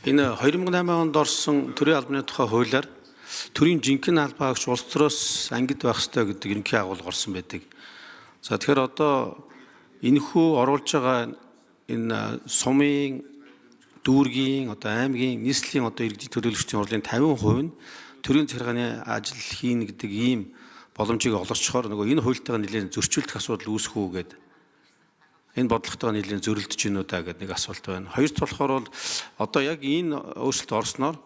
Энэ 2008 онд орсон төрийн албаны тухай хуулиар төрийн жинхэнэ албаа агч улс төрөөс ангид байх ёстой гэдэг ерөнхий агуулга орсон байдаг. За тэгэхээр одоо энэхүү оруулж байгаа энэ сумын, дүүргийн, одоо аймгийн, нийслэлийн одоо иргэдийн төлөөлөгчдийн хурлын 50% нь төрийн захиргааны ажил хийн гэдэг ийм боломжийг олгочхоор нөгөө энэ хуультай нэлээд зөрчилдөх асуудал үүсэх үү гэдэг. Энэ бодлоготойгоо нэлээд зөрөлдөж гинүү даа гэдэг нэг асуулт байна. Хоёрт болохоор бол одоо яг энэ өөрчлөлт орсноор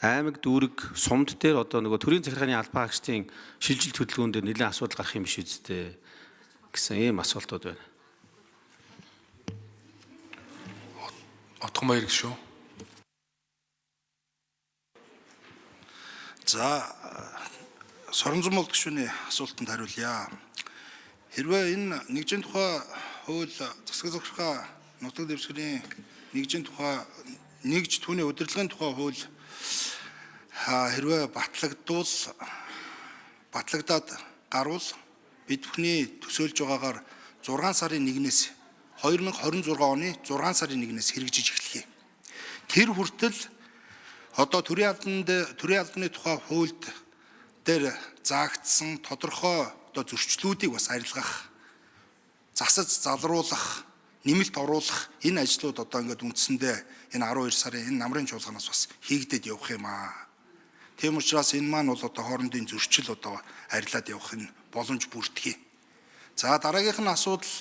аймаг, дүүрэг, сумд дээр одоо нөгөө төрийн захиргааны албан хаагчдын шилжилт хөдөлгөөн дээр нэлээд асуудал гарах юм биш үстэй гэсэн ийм асуултууд байна. Отгонбаяр гişүү. За Соронзон болд гишүүний асуултанд хариулъя. Хэрвээ энэ нэгжийн тухай хууль засаг захиргаа нутаг дэвсгэрийн нэгжийн тухай нэгж түүний удирдлагын тухай хууль хэрвээ батлагдаад гарвал бид бүхний төсөөлж байгаагаар 6 сарын 1-ээс 2026 оны 6 сарын 1-ээс хэрэгжиж эхлэхий. Тэр хүртэл одоо төрийн албаны тухай хуульд дээр заагдсан тодорхой одоо зөрчлүүдийг бас арилгах, засаж залруулах, нэмэлт оруулах энэ ажлууд одоо ингээд үндсэндээ энэ 12 сарын энэ намрын чуулганаас бас хийгдээд явах юм аа. Тийм учраас энэ маань бол одоо хоорондын зөрчил одоо арилаад явах нь боломж бүртгэе. За дараагийнх нь асуудал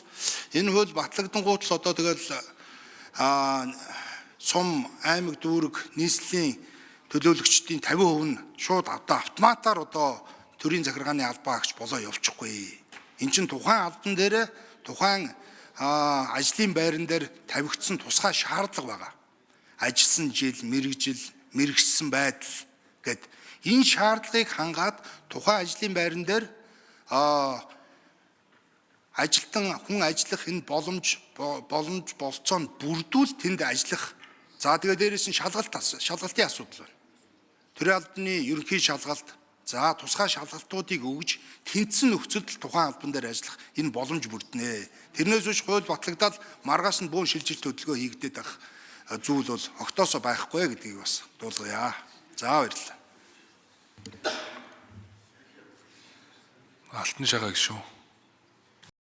энэ хууль батлагдангууд л одоо тэгэл сум, аймаг, дүүрэг, нийслэлийн төлөөлөгчдийн 50% нь шууд автоматар одоо төрийн захиргааны албан хаагч болоо явчихгүй. Эн чинь тухайн албан дээр тухайн ажлын байран дээр тавигдсан тусгай шаардлага байгаа. Ажилласан жил, мэргэжсэн байдал гэд энэ шаардлагыг хангаад тухайн ажлын байран дээр ажилтан хүн ажиллах энэ боломж болцоонд бүрдүүл тэнд ажиллах. За тэгээ дээрээс нь шалгалтын асуудал байна. Төрийн албаны ерөнхий шалгалт, за тусгай шалгалтуудыг өгж тэнцсэн нөхцөлд тухайн албан дээр ажиллах энэ боломж бүрднэ. Тэрнээс биш хууль батлагдаад маргааш нь буун шилжилт хөдөлгөөн хийгдээд байх зүйл бол огтоосоо байхгүй гэдгийг бас дуулгая. За баярлалаа. Алтан шагаа гişүү.